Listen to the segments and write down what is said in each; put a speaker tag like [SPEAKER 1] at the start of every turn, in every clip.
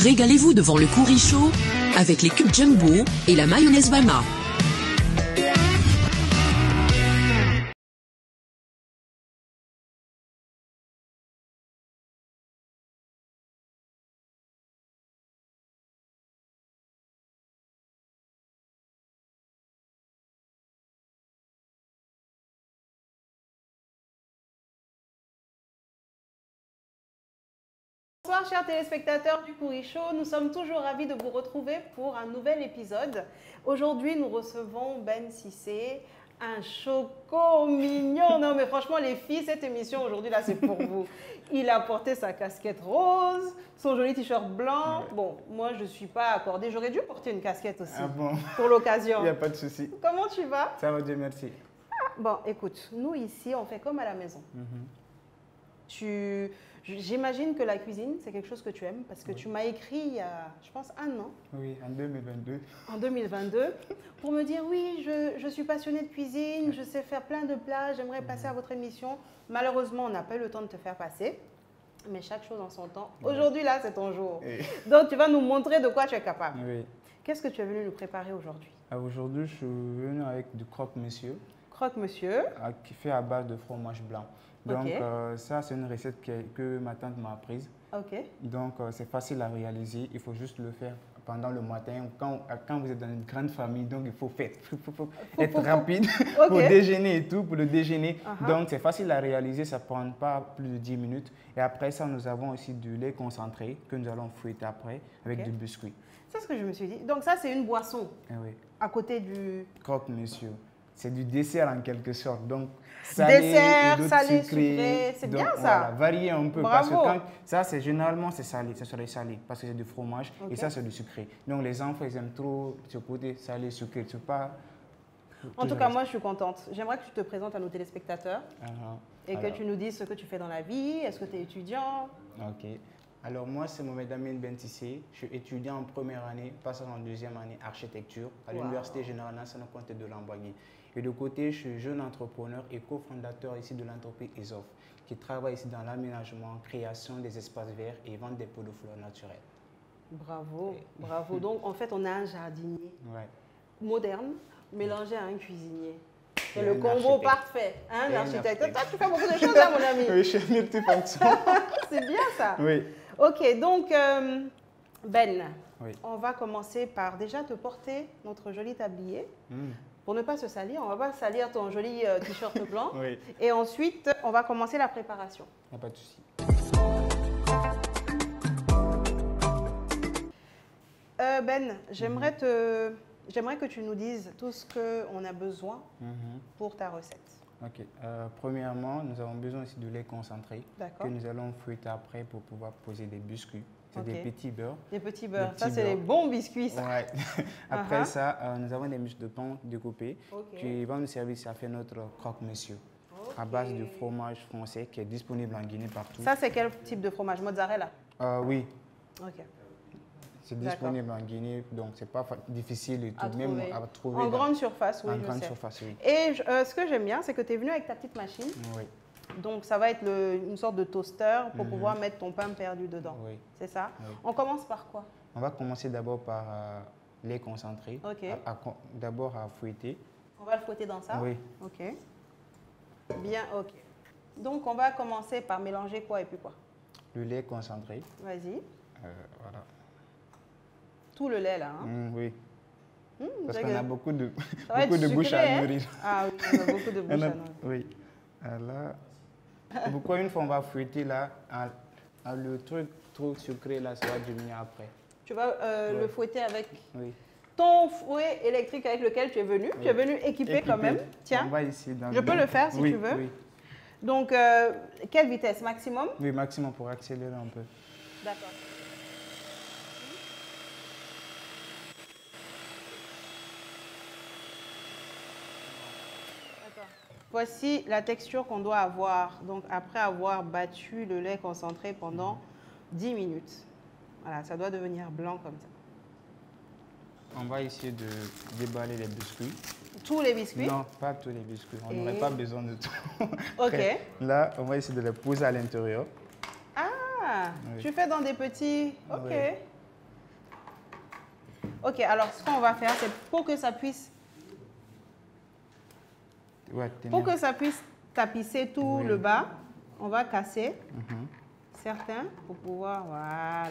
[SPEAKER 1] Régalez-vous devant le curry chaud avec les cubes jumbo et la mayonnaise Bama.
[SPEAKER 2] Bonsoir chers téléspectateurs du Curry Show, nous sommes toujours ravis de vous retrouver pour un nouvel épisode. Aujourd'hui nous recevons Ben Cissé, un choco mignon. Non mais franchement les filles, cette émission aujourd'hui là c'est pour vous. Il a porté sa casquette rose, son joli t-shirt blanc. Ouais. Bon, moi je ne suis pas accordée, j'aurais dû porter une casquette aussi pour l'occasion.
[SPEAKER 3] Il n'y a pas de souci.
[SPEAKER 2] Comment tu vas?
[SPEAKER 3] Ça va, Dieu merci.
[SPEAKER 2] Bon écoute, nous ici on fait comme à la maison. J'imagine que la cuisine, c'est quelque chose que tu aimes parce que tu m'as écrit il y a, je pense, un an.
[SPEAKER 3] Oui, en 2022.
[SPEAKER 2] En 2022, pour me dire oui, je suis passionnée de cuisine, je sais faire plein de plats, j'aimerais passer à votre émission. Malheureusement, on n'a pas eu le temps de te faire passer, mais chaque chose en son temps. Aujourd'hui, là, c'est ton jour. Donc, tu vas nous montrer de quoi tu es capable.
[SPEAKER 3] Oui.
[SPEAKER 2] Qu'est-ce que tu es venu nous préparer aujourd'hui?
[SPEAKER 3] Aujourd'hui, je suis venu avec du croque-monsieur.
[SPEAKER 2] Croque-monsieur.
[SPEAKER 3] Qui fait à base de fromage blanc. Donc, ça, c'est une recette que ma tante m'a apprise. Donc, c'est facile à réaliser. Il faut juste le faire pendant le matin. Quand vous êtes dans une grande famille, donc il faut être rapide pour déjeuner et tout, pour le déjeuner. Donc, c'est facile à réaliser. Ça ne prend pas plus de 10 minutes. Et après ça, nous avons aussi du lait concentré que nous allons fouetter après avec du biscuit.
[SPEAKER 2] C'est ce que je me suis dit. Donc, ça, c'est une boisson à côté du
[SPEAKER 3] croque-monsieur. C'est du dessert en quelque sorte. Donc, salé,
[SPEAKER 2] dessert, salé, sucré, c'est bien ça.
[SPEAKER 3] Voilà, varier un peu.
[SPEAKER 2] Bravo.
[SPEAKER 3] Parce que ça, généralement, c'est salé, ça serait salé, parce que c'est du fromage et ça, c'est du sucré. Donc, les enfants, ils aiment trop ce côté salé, sucré. Tu pas.
[SPEAKER 2] En tout cas, moi, je suis contente. J'aimerais que tu te présentes à nos téléspectateurs et que tu nous dises ce que tu fais dans la vie. Est-ce que tu es étudiant?
[SPEAKER 3] Ok. Alors, moi, c'est Mohamed Amin Ben Cissé. Je suis étudiant en première année, passant en deuxième année architecture à l'Université Générale Nationale Comté de Lambaréné. Et de côté, je suis jeune entrepreneur et cofondateur ici de l'entreprise ESOF, qui travaille ici dans l'aménagement, création des espaces verts et vente des pots de fleurs naturelles.
[SPEAKER 2] Bravo, bravo. Donc, en fait, on a un jardinier moderne mélangé à un cuisinier. C'est le combo parfait. Un architecte. Toi, tu fais beaucoup de choses, hein, mon ami.
[SPEAKER 3] Oui, je suis multifonction.
[SPEAKER 2] C'est bien ça.
[SPEAKER 3] Oui.
[SPEAKER 2] Ok, donc, Ben, on va commencer par déjà te porter notre joli tablier. Pour ne pas se salir, on ne va pas salir ton joli t-shirt blanc. Et ensuite, on va commencer la préparation.
[SPEAKER 3] Il n'y a pas de souci.
[SPEAKER 2] Ben, j'aimerais que tu nous dises tout ce qu'on a besoin pour ta recette.
[SPEAKER 3] Ok. Premièrement, nous avons besoin aussi de lait concentré que nous allons fouetter après pour pouvoir poser des biscuits. C'est des petits beurres.
[SPEAKER 2] Des petits beurres. Ça, c'est les bons biscuits, ça.
[SPEAKER 3] Ouais. Après ça, nous avons des miches de pain découpées qui vont nous servir à faire notre croque-monsieur à base de fromage français qui est disponible en Guinée partout.
[SPEAKER 2] Ça, c'est quel type de fromage? Mozzarella?
[SPEAKER 3] Oui.
[SPEAKER 2] Ok.
[SPEAKER 3] C'est disponible en Guinée, donc c'est pas difficile et tout, même à trouver.
[SPEAKER 2] En grande surface, oui,
[SPEAKER 3] en grande surface, oui.
[SPEAKER 2] Et ce que j'aime bien, c'est que tu es venu avec ta petite machine.
[SPEAKER 3] Oui.
[SPEAKER 2] Donc, ça va être une sorte de toaster pour pouvoir mettre ton pain perdu dedans.
[SPEAKER 3] Oui.
[SPEAKER 2] C'est ça?
[SPEAKER 3] Oui.
[SPEAKER 2] On commence par quoi?
[SPEAKER 3] On va commencer d'abord par lait concentré. D'abord à fouetter.
[SPEAKER 2] On va le fouetter dans ça?
[SPEAKER 3] Oui.
[SPEAKER 2] Ok. Bien, ok. Donc, on va commencer par mélanger quoi et puis quoi?
[SPEAKER 3] Le lait concentré.
[SPEAKER 2] Vas-y.
[SPEAKER 3] Voilà.
[SPEAKER 2] Tout le lait, là, hein?
[SPEAKER 3] Oui. Parce qu'on a beaucoup de
[SPEAKER 2] bouches
[SPEAKER 3] à nourrir.
[SPEAKER 2] Ah oui, on a beaucoup de bouches à nourrir.
[SPEAKER 3] Oui. Là, pourquoi une fois on va fouetter là, le truc trop sucré là, ça va diminuer après.
[SPEAKER 2] Tu vas le fouetter avec ton fouet électrique avec lequel tu es venu. Tu es venu équipé quand même. Tiens,
[SPEAKER 3] on va ici dans
[SPEAKER 2] je peux le faire si tu veux.
[SPEAKER 3] Oui.
[SPEAKER 2] Donc, quelle vitesse? Maximum?
[SPEAKER 3] Oui, maximum pour accélérer un peu.
[SPEAKER 2] D'accord. Voici la texture qu'on doit avoir, donc après avoir battu le lait concentré pendant 10 minutes. Voilà, ça doit devenir blanc comme ça.
[SPEAKER 3] On va essayer de déballer les biscuits.
[SPEAKER 2] Tous les biscuits?
[SPEAKER 3] Non, pas tous les biscuits. On n'aurait pas besoin de tout.
[SPEAKER 2] Ok.
[SPEAKER 3] Là, on va essayer de les poser à l'intérieur.
[SPEAKER 2] Ah, tu fais dans des petits... Ok. Ok, alors ce qu'on va faire, c'est pour que ça puisse...
[SPEAKER 3] Ouais,
[SPEAKER 2] pour que ça puisse tapisser tout le bas, on va casser certains pour pouvoir... Voilà.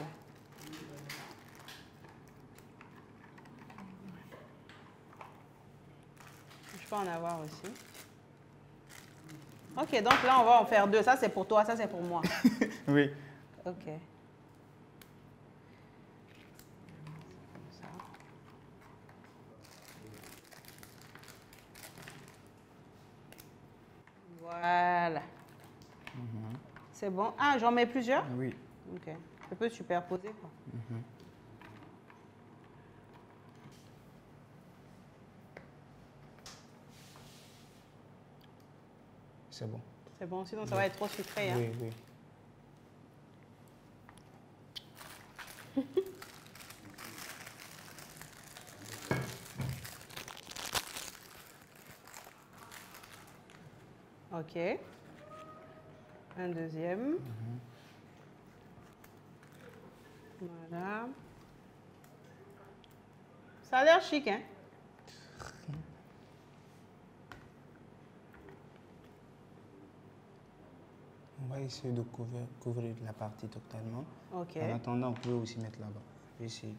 [SPEAKER 2] Je peux en avoir aussi. Ok, donc là, on va en faire 2. Ça, c'est pour toi, ça, c'est pour moi.
[SPEAKER 3] Oui.
[SPEAKER 2] Ok. Ça. Voilà. C'est bon. Ah, j'en mets plusieurs?
[SPEAKER 3] Oui.
[SPEAKER 2] Ok. Je peux superposer, quoi.
[SPEAKER 3] C'est bon.
[SPEAKER 2] C'est bon, sinon ça va être trop sucré. Hein?
[SPEAKER 3] Oui, oui.
[SPEAKER 2] Ok. Un deuxième. Voilà. Ça a l'air chic, hein?
[SPEAKER 3] On va essayer de couvrir la partie totalement.
[SPEAKER 2] Ok.
[SPEAKER 3] En attendant, on peut aussi mettre là-bas. Ici.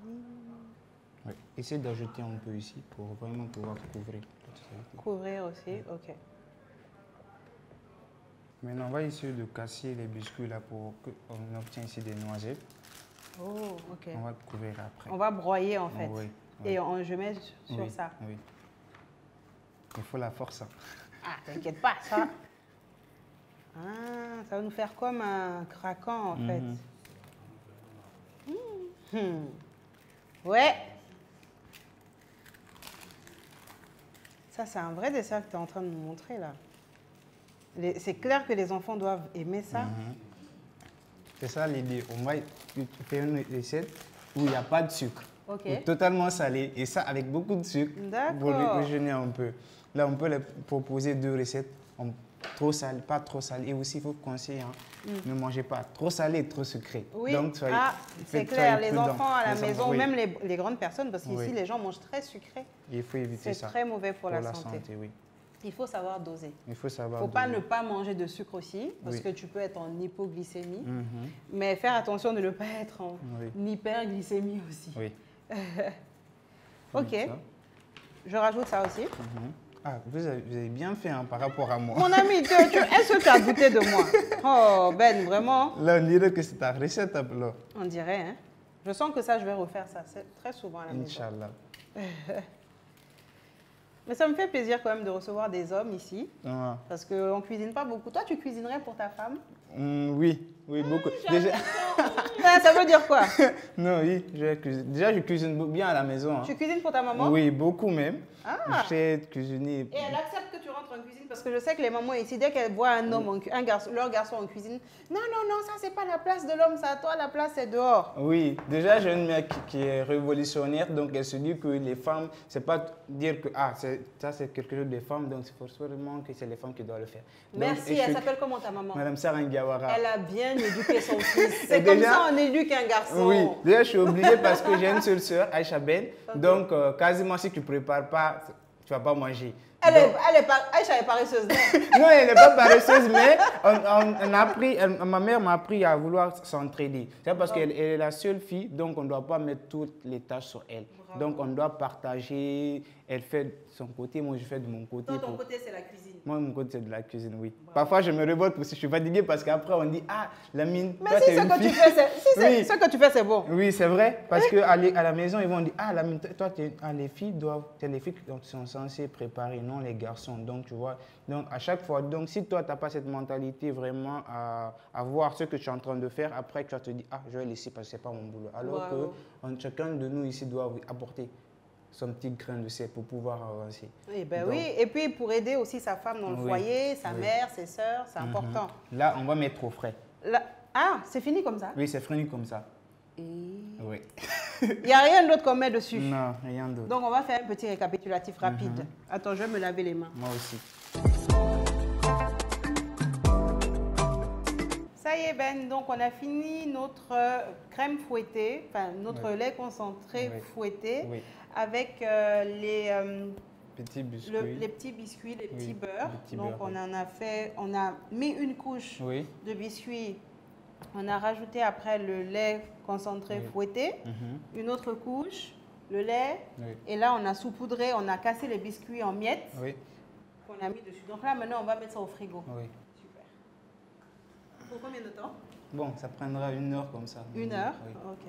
[SPEAKER 3] Oui. Essayez d'ajouter un peu ici pour vraiment pouvoir couvrir.
[SPEAKER 2] Couvrir aussi, ok.
[SPEAKER 3] Maintenant, on va essayer de casser les biscuits là pour qu'on obtienne ici des noisettes.
[SPEAKER 2] Oh, ok.
[SPEAKER 3] On va couvrir après.
[SPEAKER 2] On va broyer en fait.
[SPEAKER 3] Oui.
[SPEAKER 2] Et je mets sur ça.
[SPEAKER 3] Oui. Il faut la force.
[SPEAKER 2] Ah, t'inquiète pas, ça. Ah, ça va nous faire comme un craquant en fait. Ouais. Ça, c'est un vrai dessert que tu es en train de nous montrer là. C'est clair que les enfants doivent aimer ça.
[SPEAKER 3] C'est ça l'idée. On va faire une recette où il n'y a pas de sucre.
[SPEAKER 2] Ok.
[SPEAKER 3] Totalement salé. Et ça avec beaucoup de sucre pour régénérer un peu. Là, on peut les proposer 2 recettes. Trop salé, pas trop salé. Et aussi, il faut conseiller, ne mangez pas trop salé et trop sucré.
[SPEAKER 2] Oui,
[SPEAKER 3] donc,
[SPEAKER 2] c'est clair. Les enfants à la maison, même les grandes personnes, parce qu'ici, les gens mangent très sucré.
[SPEAKER 3] Il faut éviter ça.
[SPEAKER 2] C'est très mauvais pour la santé.
[SPEAKER 3] Oui.
[SPEAKER 2] Il faut savoir doser.
[SPEAKER 3] Il faut savoir
[SPEAKER 2] faut pas ne pas manger de sucre aussi, parce que tu peux être en hypoglycémie. Mais faire attention de ne pas être en hyperglycémie aussi.
[SPEAKER 3] Oui.
[SPEAKER 2] Ok. Je rajoute ça aussi.
[SPEAKER 3] Ah, vous avez bien fait par rapport à moi.
[SPEAKER 2] Mon ami, est-ce que tu as goûté de moi? Oh, Ben, vraiment.
[SPEAKER 3] Là, on dirait que c'est ta recette, alors.
[SPEAKER 2] On dirait, hein. Je sens que ça, je vais refaire ça très souvent à la maison.
[SPEAKER 3] Inch'Allah.
[SPEAKER 2] Mais ça me fait plaisir quand même de recevoir des hommes ici. Parce qu'on ne cuisine pas beaucoup. Toi, tu cuisinerais pour ta femme?
[SPEAKER 3] Oui, beaucoup.
[SPEAKER 2] Déjà... ça veut dire quoi?
[SPEAKER 3] Non, oui, déjà je cuisine bien à la maison.
[SPEAKER 2] Tu cuisines pour ta maman?
[SPEAKER 3] Oui, beaucoup même.
[SPEAKER 2] Ah.
[SPEAKER 3] Je sais cuisiner.
[SPEAKER 2] Et elle accepte que tu rentres en cuisine? Parce que je sais que les mamans ici, dès qu'elles voient un homme, leur garçon en cuisine, non, ça c'est pas la place de l'homme, ça, toi la place c'est dehors.
[SPEAKER 3] Oui, déjà j'ai une mère qui est révolutionnaire, donc elle se dit que les femmes, c'est pas dire que ça c'est quelque chose des femmes, donc c'est forcément que c'est les femmes qui doivent le faire.
[SPEAKER 2] Merci, elle s'appelle comment ta maman?
[SPEAKER 3] Madame Sarah Ndiawara.
[SPEAKER 2] Elle a bien éduqué son fils. C'est comme ça on éduque un garçon.
[SPEAKER 3] Oui, déjà je suis obligée parce que j'ai une seule sœur, Aïcha Ben, donc quasiment si tu ne prépares pas, tu ne vas pas manger.
[SPEAKER 2] Aïcha est paresseuse.
[SPEAKER 3] Non, elle n'est pas paresseuse, mais ma mère m'a appris à vouloir s'entraider. C'est parce qu'elle est la seule fille, donc on ne doit pas mettre toutes les tâches sur elle. Bravo. Donc on doit partager. Elle fait de son côté, moi je fais de mon côté.
[SPEAKER 2] Toi, ton côté, c'est la cuisine.
[SPEAKER 3] Moi, mon côté, c'est de la cuisine, oui. Bravo. Parfois, je me révolte parce que je suis fatiguée parce qu'après, on dit Lamine,
[SPEAKER 2] mais toi, si ce que tu fais, c'est bon.
[SPEAKER 3] Oui, c'est vrai. Parce qu'à la maison, ils vont dire Lamine, toi, les filles qui sont censées préparer, non les garçons. Donc, tu vois, donc à chaque fois, donc si toi, tu n'as pas cette mentalité vraiment à voir ce que tu es en train de faire, après, tu vas te dire je vais laisser parce que ce n'est pas mon boulot. Alors que chacun de nous ici doit apporter son petit grain de sel pour pouvoir avancer.
[SPEAKER 2] Oui, et puis pour aider aussi sa femme dans le foyer, sa mère, ses sœurs, c'est important.
[SPEAKER 3] Là, on va mettre au frais.
[SPEAKER 2] C'est fini comme ça?
[SPEAKER 3] Oui, c'est fini comme ça. Oui.
[SPEAKER 2] Il n'y a rien d'autre qu'on met dessus?
[SPEAKER 3] Non, rien d'autre.
[SPEAKER 2] Donc, on va faire un petit récapitulatif rapide. Attends, je vais me laver les mains.
[SPEAKER 3] Moi aussi.
[SPEAKER 2] Ça Ça y est, Ben, donc on a fini notre crème fouettée, enfin notre lait concentré fouetté avec les
[SPEAKER 3] petits biscuits.
[SPEAKER 2] Les petits biscuits, les petits beurres. Donc on a mis une couche de biscuits. On a rajouté après le lait concentré fouetté, une autre couche, le lait. Et là, on a saupoudré, on a cassé les biscuits en miettes qu'on a mis dessus. Donc là, maintenant, on va mettre ça au frigo. Super. Pour combien de temps?
[SPEAKER 3] Bon, ça prendra 1 heure comme ça.
[SPEAKER 2] 1 heure? Ok.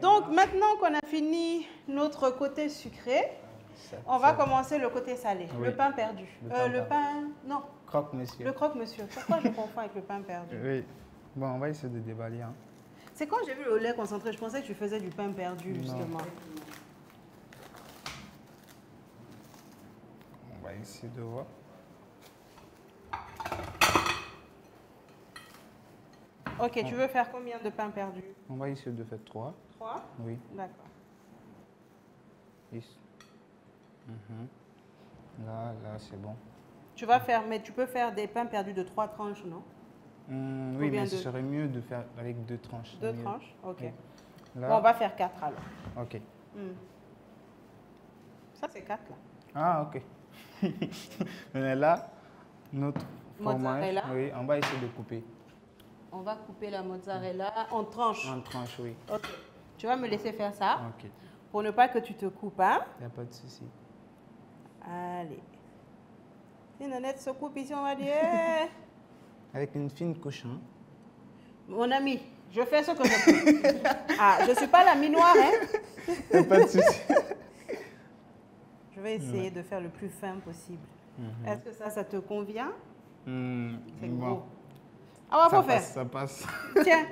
[SPEAKER 2] Donc maintenant qu'on a fini notre côté sucré, on va commencer le côté salé, le pain perdu. Non.
[SPEAKER 3] Croque-monsieur.
[SPEAKER 2] Le croque-monsieur. Pourquoi je confonds avec le pain perdu?
[SPEAKER 3] Oui. Bon, on va essayer de déballer. Hein.
[SPEAKER 2] C'est quand j'ai vu le lait concentré, je pensais que tu faisais du pain perdu, justement.
[SPEAKER 3] On va essayer de voir.
[SPEAKER 2] Ok, tu veux faire combien de pain perdu?
[SPEAKER 3] On va essayer de faire 3.
[SPEAKER 2] 3?
[SPEAKER 3] Oui.
[SPEAKER 2] D'accord.
[SPEAKER 3] 10. Là, c'est bon.
[SPEAKER 2] Tu vas faire, mais tu peux faire des pains perdus de 3 tranches, non?
[SPEAKER 3] Oui, mais ce serait mieux de faire avec 2 tranches.
[SPEAKER 2] 2 tranches? Ok.
[SPEAKER 3] Oui. Là,
[SPEAKER 2] bon, on va faire 4 alors.
[SPEAKER 3] Ok.
[SPEAKER 2] Ça, c'est 4 là.
[SPEAKER 3] Ah, ok. Mais là, notre fromage, oui, on va essayer de couper.
[SPEAKER 2] On va couper la mozzarella en tranches.
[SPEAKER 3] En tranches, oui.
[SPEAKER 2] Ok. Tu vas me laisser faire ça.
[SPEAKER 3] Ok.
[SPEAKER 2] Pour ne pas que tu te coupes, hein?
[SPEAKER 3] Il n'y a pas de souci.
[SPEAKER 2] Allez. Si Nanette se coupe ici, on va dire.
[SPEAKER 3] Avec une fine couche, hein?
[SPEAKER 2] Mon ami, je fais ce que je peux. Ah, je ne suis pas la minoire, hein?
[SPEAKER 3] Il n'y a pas de souci.
[SPEAKER 2] Je vais essayer de faire le plus fin possible. Est-ce que ça te convient? C'est gros. Ah, il faut faire.
[SPEAKER 3] Ça passe.
[SPEAKER 2] Tiens,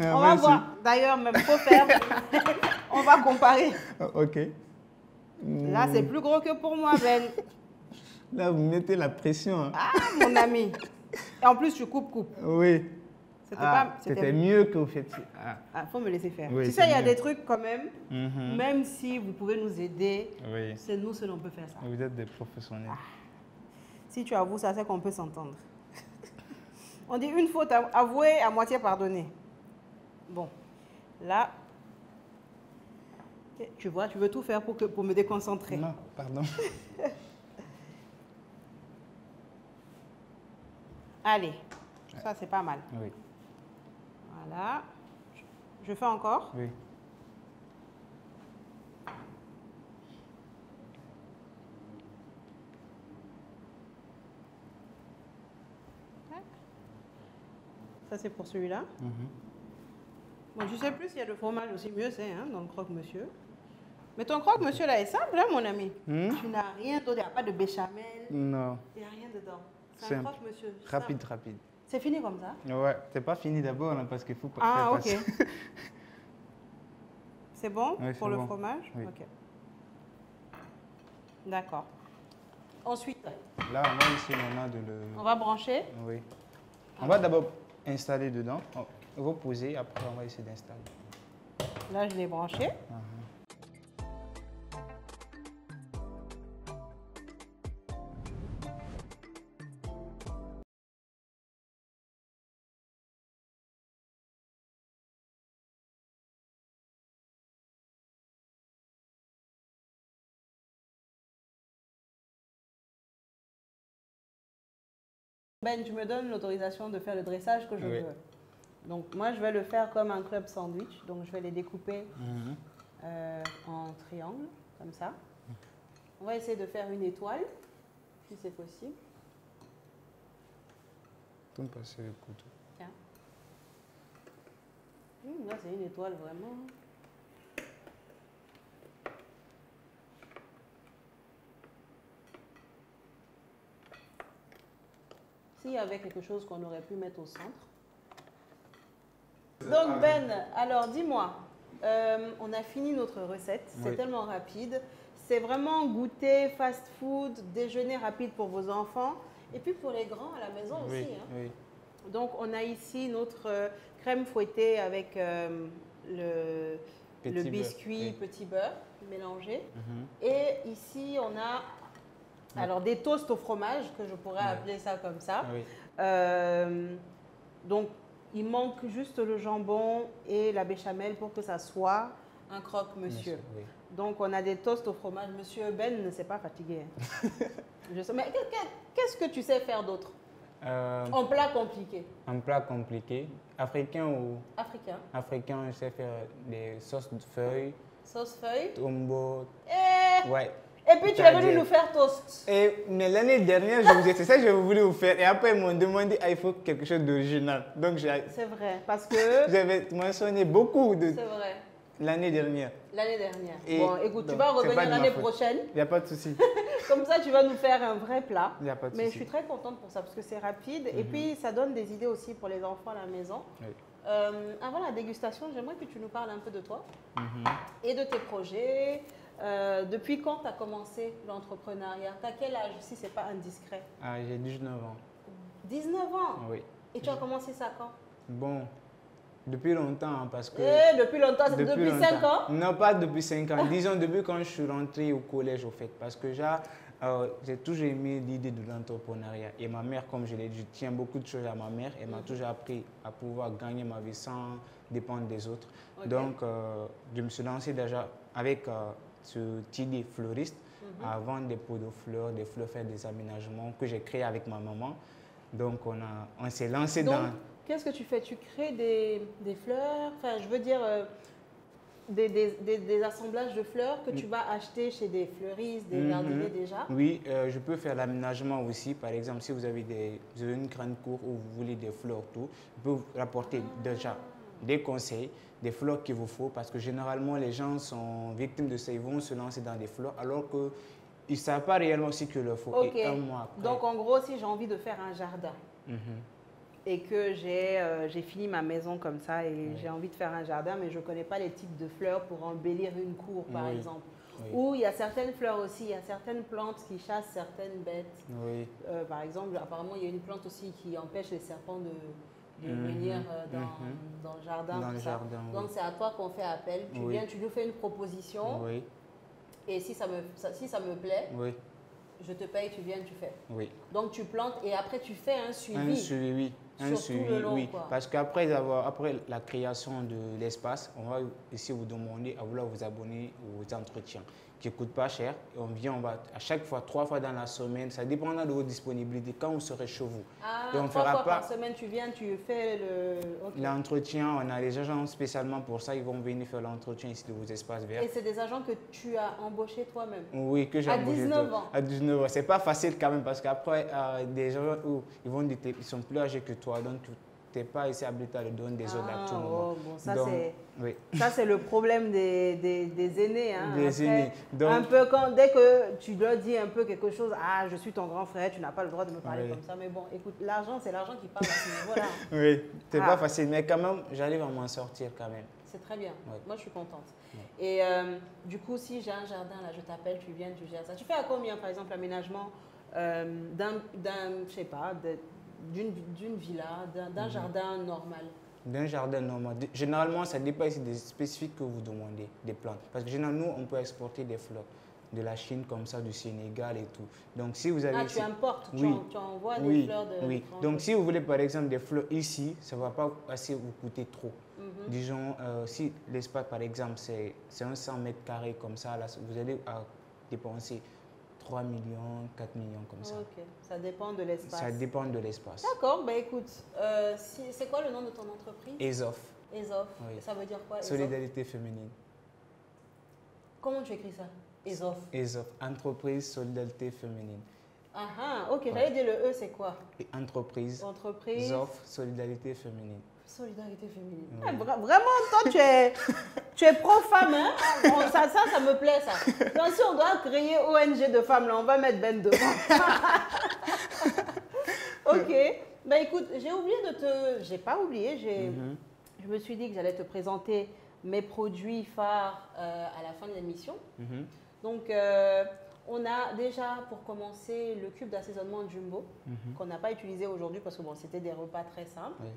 [SPEAKER 2] on va voir. D'ailleurs, même faut faire. On va comparer.
[SPEAKER 3] Ok.
[SPEAKER 2] Là, c'est plus gros que pour moi, Ben.
[SPEAKER 3] Là, vous mettez la pression. Hein.
[SPEAKER 2] Ah, mon ami. Et en plus, tu coupes.
[SPEAKER 3] Oui. C'était mieux que vous faites.
[SPEAKER 2] Ah, faut me laisser faire.
[SPEAKER 3] Oui,
[SPEAKER 2] tu sais, il y a des trucs quand même, même si vous pouvez nous aider,
[SPEAKER 3] oui.
[SPEAKER 2] C'est nous seuls on peut faire ça.
[SPEAKER 3] Vous êtes des professionnels.
[SPEAKER 2] Si tu avoues ça, c'est qu'on peut s'entendre. On dit une faute avouée, à moitié pardonnée. Bon, là, tu vois, tu veux tout faire pour me déconcentrer.
[SPEAKER 3] Non, pardon.
[SPEAKER 2] Allez, ça c'est pas mal.
[SPEAKER 3] Oui.
[SPEAKER 2] Voilà. Je fais encore?
[SPEAKER 3] Oui.
[SPEAKER 2] Ça c'est pour celui-là. Bon, je sais plus s'il y a de fromage aussi, mieux c'est, hein, dans le croque-monsieur. Mais ton croque-monsieur là est simple, hein, mon ami. Tu n'as rien d'autre, il n'y a pas de béchamel.
[SPEAKER 3] Non.
[SPEAKER 2] Il n'y a rien dedans. C'est un croque-monsieur.
[SPEAKER 3] Rapide.
[SPEAKER 2] C'est fini comme ça?
[SPEAKER 3] Ouais, c'est pas fini d'abord hein, parce qu'il faut pas.
[SPEAKER 2] Ah, ok. C'est bon pour le fromage?
[SPEAKER 3] Oui.
[SPEAKER 2] Ok. D'accord. Ensuite?
[SPEAKER 3] Là, on va essayer maintenant de le.
[SPEAKER 2] On va brancher?
[SPEAKER 3] Oui. On va d'abord installer dedans, reposer, après on va essayer d'installer.
[SPEAKER 2] Là, je l'ai branché. Ben, tu me donnes l'autorisation de faire le dressage que je veux. Donc, moi, je vais le faire comme un club sandwich. Donc, je vais les découper en triangle, comme ça. On va essayer de faire une étoile, si c'est possible.
[SPEAKER 3] Tu me passes le couteau.
[SPEAKER 2] Tiens. Là, c'est une étoile vraiment. S'il y avait quelque chose qu'on aurait pu mettre au centre. Donc Ben, alors dis-moi, on a fini notre recette, c'est tellement rapide. C'est vraiment goûter, fast-food, déjeuner rapide pour vos enfants et puis pour les grands à la maison aussi. Hein. Donc on a ici notre crème fouettée avec le biscuit petit beurre mélangé. Et ici on a alors des toasts au fromage, que je pourrais appeler ça comme ça. Donc, il manque juste le jambon et la béchamel pour que ça soit un croque-monsieur. Oui. Donc, on a des toasts au fromage. Monsieur Ben ne s'est pas fatigué. Hein. Mais qu'est-ce que tu sais faire d'autre en plat compliqué?
[SPEAKER 3] En plat compliqué, africain ou...
[SPEAKER 2] Africain.
[SPEAKER 3] Africain, je sais faire des sauces de feuilles.
[SPEAKER 2] Sauce feuille.
[SPEAKER 3] Tombeau.
[SPEAKER 2] Ouais. Et puis tu es venu nous faire toast.
[SPEAKER 3] Mais l'année dernière, c'est ça que je voulais vous faire. Et après, ils m'ont demandé, il faut quelque chose d'original. Donc
[SPEAKER 2] c'est vrai, parce que...
[SPEAKER 3] J'avais mentionné beaucoup de...
[SPEAKER 2] C'est vrai.
[SPEAKER 3] L'année dernière.
[SPEAKER 2] L'année dernière. Bon, écoute, tu vas revenir l'année prochaine.
[SPEAKER 3] Il n'y a pas de souci.
[SPEAKER 2] Comme ça, tu vas nous faire un vrai plat.
[SPEAKER 3] Il n'y a pas de souci.
[SPEAKER 2] Mais je suis très contente pour ça, parce que c'est rapide. Et puis, ça donne des idées aussi pour les enfants à la maison. Oui. Avant la dégustation, j'aimerais que tu nous parles un peu de toi et de tes projets. Depuis quand tu as commencé l'entrepreneuriat? Tu as quel âge, si ce n'est pas indiscret?
[SPEAKER 3] J'ai 19 ans.
[SPEAKER 2] 19 ans?
[SPEAKER 3] Oui.
[SPEAKER 2] Et tu as commencé ça quand?
[SPEAKER 3] Bon, depuis longtemps, parce que...
[SPEAKER 2] depuis longtemps, c'est depuis 5 ans?
[SPEAKER 3] Non, pas depuis 5 ans. Disons depuis quand je suis rentré au collège, au fait. Parce que j'ai toujours aimé l'idée de l'entrepreneuriat. Et ma mère, comme je l'ai dit, je tiens beaucoup de choses à ma mère. Elle m'a toujours appris à pouvoir gagner ma vie sans dépendre des autres. Okay. Donc, je me suis lancé déjà avec cette idée fleuriste à vendre des pots de fleurs, faire des aménagements que j'ai créés avec ma maman. Donc, on s'est lancé dans...
[SPEAKER 2] Qu'est-ce que tu fais? Tu crées des fleurs, enfin, je veux dire, des assemblages de fleurs que tu vas acheter chez des fleuristes, des jardiniers déjà?
[SPEAKER 3] Oui, je peux faire l'aménagement aussi. Par exemple, si vous avez une grande cour où vous voulez des fleurs, tout, je peux vous rapporter déjà des conseils, des fleurs qu'il vous faut, parce que généralement, les gens sont victimes de ça. Ils vont se lancer dans des fleurs alors qu'ils ne savent pas réellement ce qu'il leur faut.
[SPEAKER 2] Okay. Et un mois après... Donc, en gros, si j'ai envie de faire un jardin, et que j'ai fini ma maison comme ça et j'ai envie de faire un jardin, mais je ne connais pas les types de fleurs pour embellir une cour, par exemple. Oui. Ou il y a certaines fleurs aussi, il y a certaines plantes qui chassent certaines bêtes. Oui. Par exemple, apparemment, il y a une plante aussi qui empêche les serpents de venir dans le jardin.
[SPEAKER 3] Dans le jardin,
[SPEAKER 2] donc, c'est à toi qu'on fait appel. Tu viens, tu nous fais une proposition. Oui. Et si ça me plaît, je te paye, tu viens, tu fais. Oui. Donc, tu plantes et après, tu fais un suivi.
[SPEAKER 3] Un suivi, oui. Parce qu'après la création de l'espace, on va ici vous demander à vouloir vous abonner aux entretiens qui ne coûtent pas cher. Et on va à chaque fois, 3 fois dans la semaine. Ça dépendra de vos disponibilités quand vous serez chez vous.
[SPEAKER 2] Ah, 3 fois par semaine, tu viens, tu fais
[SPEAKER 3] l'entretien. On a des agents spécialement pour ça. Ils vont venir faire l'entretien ici de vos espaces verts.
[SPEAKER 2] Et c'est des agents que tu as embauchés toi-même?
[SPEAKER 3] Oui, que j'ai embauchés.
[SPEAKER 2] À 19 ans?
[SPEAKER 3] À 19 ans. Ce n'est pas facile quand même parce qu'après, des gens où ils sont plus âgés que toi. Donc, tu n'es pas ici habilité à le donner des ordres à tout moment.
[SPEAKER 2] Bon, ça, c'est le problème des aînés. Hein.
[SPEAKER 3] Des aînés. Donc,
[SPEAKER 2] un peu dès que tu leur dis un peu quelque chose, je suis ton grand frère, tu n'as pas le droit de me parler comme ça. Mais bon, écoute, l'argent, c'est l'argent qui parle à ce niveau-là.
[SPEAKER 3] Oui, c'est pas facile, mais quand même, j'arrive à m'en sortir quand même.
[SPEAKER 2] C'est très bien. Oui. Moi, je suis contente. Oui. Et du coup, si j'ai un jardin, là, je t'appelle, tu viens, tu gères ça. Tu fais à combien, par exemple, l'aménagement je sais pas, d'une villa, d'un jardin normal?
[SPEAKER 3] D'un jardin normal. Généralement, ça dépend ici des spécifiques que vous demandez, des plantes. Parce que généralement, nous, on peut exporter des fleurs de la Chine comme ça, du Sénégal et tout. Donc, si vous avez...
[SPEAKER 2] tu importes,
[SPEAKER 3] oui.
[SPEAKER 2] tu envoies des fleurs de...
[SPEAKER 3] Oui, donc si vous voulez par exemple des fleurs ici, ça ne va pas assez vous coûter trop. Disons, si l'espace par exemple, c'est un 100 mètres carrés comme ça, là, vous allez dépenser 3 millions, 4 millions comme ça.
[SPEAKER 2] Ok, ça dépend de l'espace.
[SPEAKER 3] Ça dépend de l'espace.
[SPEAKER 2] D'accord, bah écoute, c'est quoi le nom de ton entreprise?
[SPEAKER 3] ESOF.
[SPEAKER 2] ESOF, ça veut dire quoi?
[SPEAKER 3] Solidarité féminine.
[SPEAKER 2] Comment tu écris ça? ESOF.
[SPEAKER 3] ESOF, Entreprise Solidarité Féminine.
[SPEAKER 2] Ok, j'allais dire le E, c'est quoi?
[SPEAKER 3] Entreprise. ESOF, Solidarité Féminine.
[SPEAKER 2] Solidarité féminine. Oui. Vraiment, toi, tu es pro-femme, hein? Ça me plaît, ça. Donc, si on doit créer ONG de femmes, là, on va mettre Ben devant. Ok. Ben, écoute, j'ai oublié de te... J'ai pas oublié, je me suis dit que j'allais te présenter mes produits phares à la fin de l'émission. Donc, on a déjà, pour commencer, le cube d'assaisonnement Jumbo, qu'on n'a pas utilisé aujourd'hui parce que bon, c'était des repas très simples. Oui.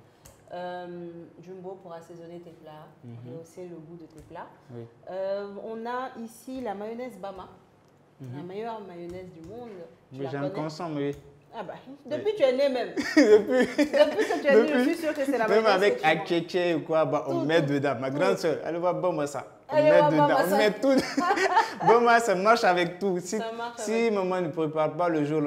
[SPEAKER 2] Jumbo pour assaisonner tes plats, rehausser le goût de tes plats. Oui. On a ici la mayonnaise Bama, la meilleure mayonnaise du monde.
[SPEAKER 3] J'en consomme, oui.
[SPEAKER 2] Ah bah, depuis tu es né même. depuis que tu es né, je suis sûre que c'est la mayonnaise.
[SPEAKER 3] Même avec akeke ou quoi, bah, on met dedans. Ma grande soeur, elle va bon moi ça. On met dedans, on met tout. Bon moi ça marche avec tout. Si maman ne prépare pas le jour,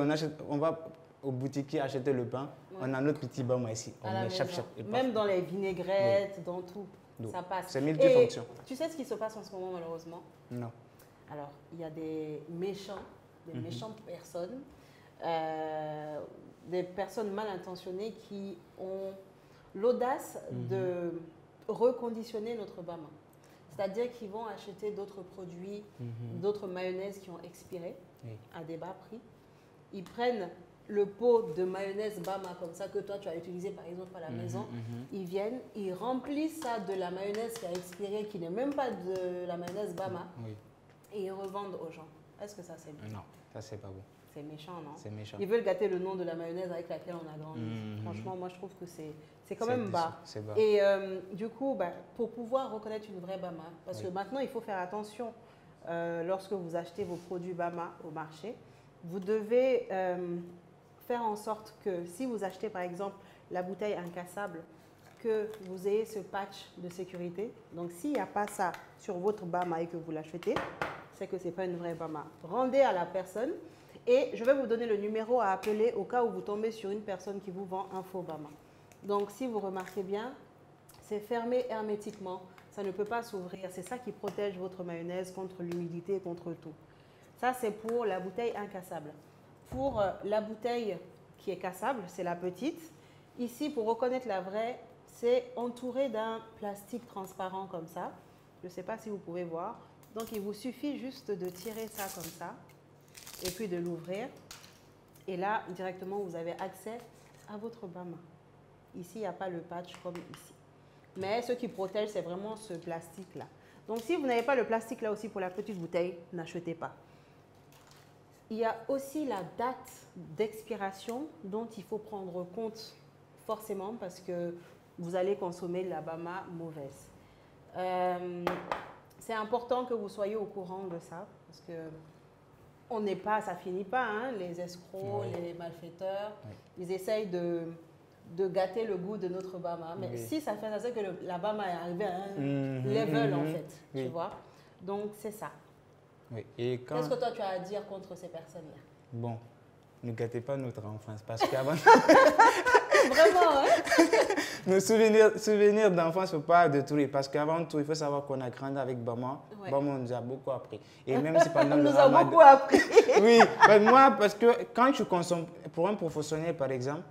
[SPEAKER 3] on va au boutiquier acheter le pain. On a notre petit bon moi ici. On met chap.
[SPEAKER 2] Même dans les vinaigrettes, dans tout. Ça passe.
[SPEAKER 3] C'est multifonction.
[SPEAKER 2] Tu sais ce qui se passe en ce moment malheureusement? Non. Alors, il y a des méchantes personnes, des personnes mal intentionnées qui ont l'audace de reconditionner notre Bama. C'est-à-dire qu'ils vont acheter d'autres produits, d'autres mayonnaises qui ont expiré à des bas prix. Ils prennent le pot de mayonnaise Bama comme ça que toi tu as utilisé par exemple à la maison, ils viennent, ils remplissent ça de la mayonnaise qui a expiré, qui n'est même pas de la mayonnaise Bama, et ils revendent aux gens. Est-ce que ça c'est bon?
[SPEAKER 3] Non, ça c'est pas bon.
[SPEAKER 2] C'est méchant, non?
[SPEAKER 3] C'est méchant.
[SPEAKER 2] Ils veulent gâter le nom de la mayonnaise avec laquelle on a grandi. Franchement, moi je trouve que c'est quand même bas.
[SPEAKER 3] Bas.
[SPEAKER 2] Et du coup, bah, pour pouvoir reconnaître une vraie Bama, parce que maintenant il faut faire attention lorsque vous achetez vos produits Bama au marché, vous devez faire en sorte que si vous achetez par exemple la bouteille incassable, que vous ayez ce patch de sécurité. Donc s'il n'y a pas ça sur votre Bama et que vous l'achetez, c'est que ce n'est pas une vraie Bama. Rendez à la personne et je vais vous donner le numéro à appeler au cas où vous tombez sur une personne qui vous vend un faux Bama. Donc si vous remarquez bien, c'est fermé hermétiquement, ça ne peut pas s'ouvrir. C'est ça qui protège votre mayonnaise contre l'humidité et contre tout. Ça c'est pour la bouteille incassable. Pour la bouteille qui est cassable, c'est la petite. Ici, pour reconnaître la vraie, c'est entouré d'un plastique transparent comme ça. Je ne sais pas si vous pouvez voir. Donc, il vous suffit juste de tirer ça comme ça et puis de l'ouvrir. Et là, directement, vous avez accès à votre Bama. Ici, il n'y a pas le patch comme ici. Mais ce qui protège, c'est vraiment ce plastique-là. Donc, si vous n'avez pas le plastique là aussi pour la petite bouteille, n'achetez pas. Il y a aussi la date d'expiration dont il faut prendre compte forcément parce que vous allez consommer de la Bama mauvaise. C'est important que vous soyez au courant de ça parce que on n'est pas, ça finit pas, hein, les escrocs, les malfaiteurs, ils essayent de gâter le goût de notre Bama. Mais si ça fait ça, c'est que la Bama est arrivée à un level en fait, tu vois. Donc c'est ça. Qu'est-ce que toi tu as à dire contre ces personnes-là?
[SPEAKER 3] Bon, ne gâtez pas notre enfance parce qu'avant...
[SPEAKER 2] Vraiment, hein?
[SPEAKER 3] Nos souvenirs d'enfance ne faut pas détruire parce qu'avant tout, il faut savoir qu'on a grandi avec Bama. Bama nous a beaucoup appris. Et même si pendant le
[SPEAKER 2] Ramadan... nous a beaucoup appris.
[SPEAKER 3] Oui, moi, parce que quand tu consommes, pour un professionnel par exemple,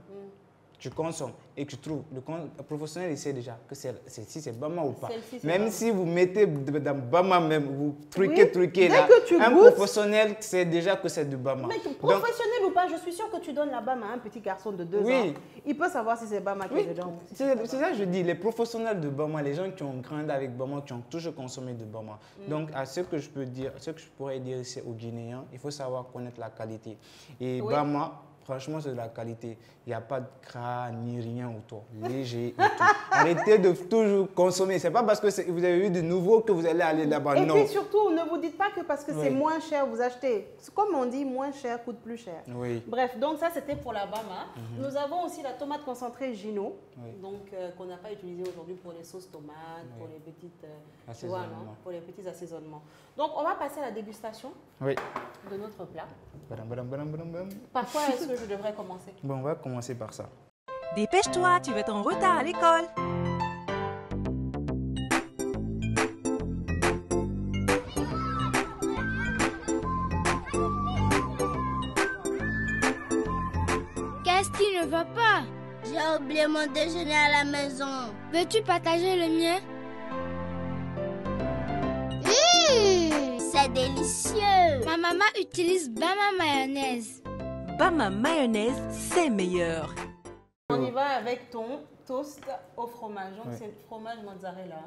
[SPEAKER 3] tu consommes et tu trouves, le professionnel il sait déjà que si c'est Bama ou pas. Même si vous mettez dans Bama même, vous truquez là, un professionnel sait déjà que c'est du Bama.
[SPEAKER 2] Mais professionnel ou pas, je suis sûre que tu donnes la Bama à un petit garçon de 2 ans. Il peut savoir si c'est Bama qui est dedans.
[SPEAKER 3] C'est ça que je dis, les professionnels de Bama, les gens qui ont grandi avec Bama, qui ont toujours consommé de Bama. Donc, à ce que je peux dire, ce que je pourrais dire ici aux Guinéens, il faut savoir connaître la qualité. Et Bama, franchement, c'est de la qualité. Il n'y a pas de gras ni rien autour. Léger et tout. Arrêtez de toujours consommer. Ce n'est pas parce que vous avez eu de nouveau que vous allez aller là-bas.
[SPEAKER 2] Et puis surtout, ne vous dites pas que parce que c'est moins cher, vous achetez. Comme on dit, moins cher coûte plus cher. Bref, donc ça, c'était pour la Bama. Nous avons aussi la tomate concentrée Gino, donc qu'on n'a pas utilisée aujourd'hui pour les sauces tomates, pour les petites pour les petits assaisonnements. Donc, on va passer à la dégustation de notre plat. Par quoi est-ce que je devrais commencer?
[SPEAKER 3] Bon, on va commencer par ça.
[SPEAKER 4] Dépêche-toi, tu vas être en retard à l'école.
[SPEAKER 5] Qu'est-ce qui ne va pas? J'ai oublié mon déjeuner à la maison. Veux-tu partager le mien? C'est délicieux. Ma maman utilise Bama mayonnaise.
[SPEAKER 4] Bama mayonnaise, c'est meilleur.
[SPEAKER 2] On y va avec ton toast au fromage. Donc c'est le fromage mozzarella.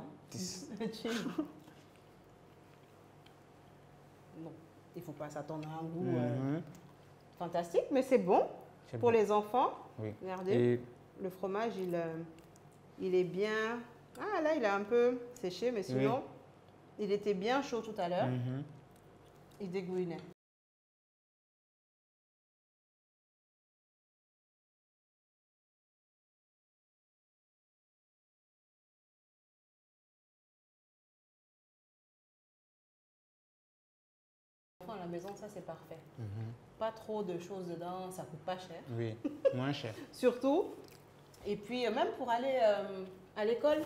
[SPEAKER 2] Bon, il ne faut pas s'attendre à un goût fantastique, mais c'est bon pour les enfants. Regardez, le fromage, il est bien... Ah là, il est un peu séché, mais sinon, il était bien chaud tout à l'heure. Il dégoulinait. enfants à la maison, ça c'est parfait. Pas trop de choses dedans, ça coûte pas cher.
[SPEAKER 3] Oui, moins cher.
[SPEAKER 2] Surtout. Et puis même pour aller à l'école,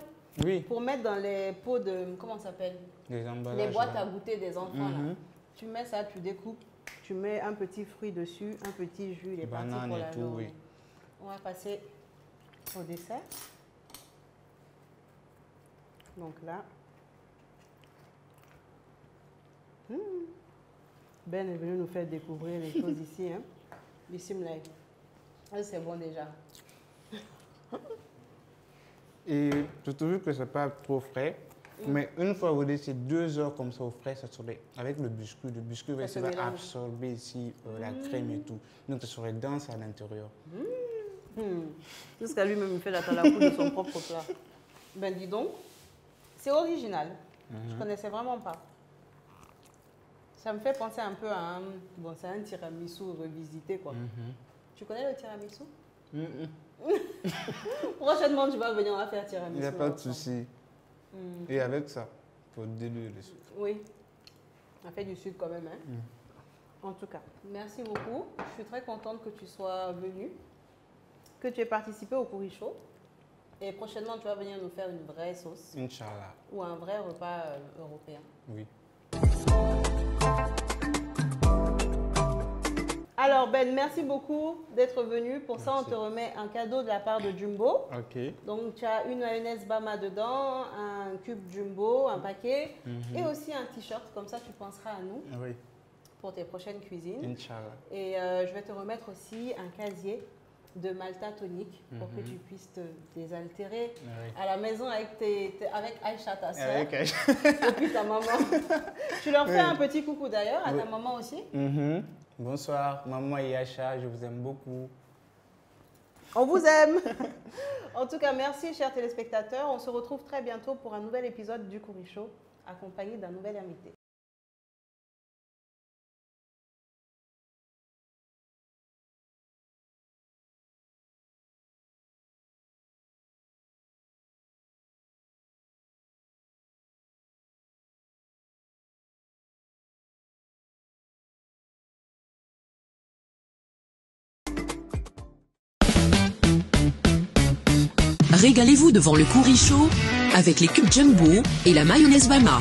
[SPEAKER 2] pour mettre dans les pots de, comment ça s'appelle?
[SPEAKER 3] Les emballages.
[SPEAKER 2] Les boîtes à goûter des enfants. Là. Tu mets ça, tu découpes, tu mets un petit fruit dessus, un petit jus, les parties pour la journée. Oui. On va passer au dessert. Donc là, Ben est venu nous faire découvrir les choses ici. Hein. Bismillah. C'est bon déjà.
[SPEAKER 3] Et je trouve que ce n'est pas trop frais. Mais une fois vous laissez 2 heures comme ça au frais, ça serait avec le biscuit va absorber ici la crème et tout. Donc ça serait dense à l'intérieur.
[SPEAKER 2] Jusqu'à lui-même, il fait la talakou de son propre plat. Ben dis donc, c'est original. Je ne connaissais vraiment pas. Ça me fait penser un peu à un... Bon, c'est un tiramisu revisité, quoi. Tu connais le tiramisu? Prochainement, tu vas venir, on va faire tiramisu.
[SPEAKER 3] Il n'y a pas de souci. Et avec ça, il faut diluer le sucre.
[SPEAKER 2] Oui, on a fait du sucre quand même. Hein? En tout cas, merci beaucoup. Je suis très contente que tu sois venu, que tu aies participé au Kouri Show. Et prochainement, tu vas venir nous faire une vraie sauce.
[SPEAKER 3] Inch'Allah.
[SPEAKER 2] Ou un vrai repas européen.
[SPEAKER 3] Oui.
[SPEAKER 2] Alors Ben, merci beaucoup d'être venu. Pour ça, on te remet un cadeau de la part de Jumbo.
[SPEAKER 3] Ok.
[SPEAKER 2] Donc, tu as une mayonnaise Bama dedans, un cube Jumbo, un paquet et aussi un t-shirt. Comme ça, tu penseras à nous pour tes prochaines cuisines.
[SPEAKER 3] Inch'Allah.
[SPEAKER 2] Et je vais te remettre aussi un casier de Malta tonique pour que tu puisses te désaltérer à la maison avec Aïcha, ta soeur, et puis ta maman. Tu leur fais un petit coucou d'ailleurs à ta maman aussi.
[SPEAKER 3] Bonsoir, maman et Aïcha, je vous aime beaucoup.
[SPEAKER 2] On vous aime. En tout cas, merci chers téléspectateurs. On se retrouve très bientôt pour un nouvel épisode du Kouri Show, accompagné d'un nouvel invité.
[SPEAKER 1] Régalez-vous devant le Kouri Show avec les cubes Jumbo et la mayonnaise Bama.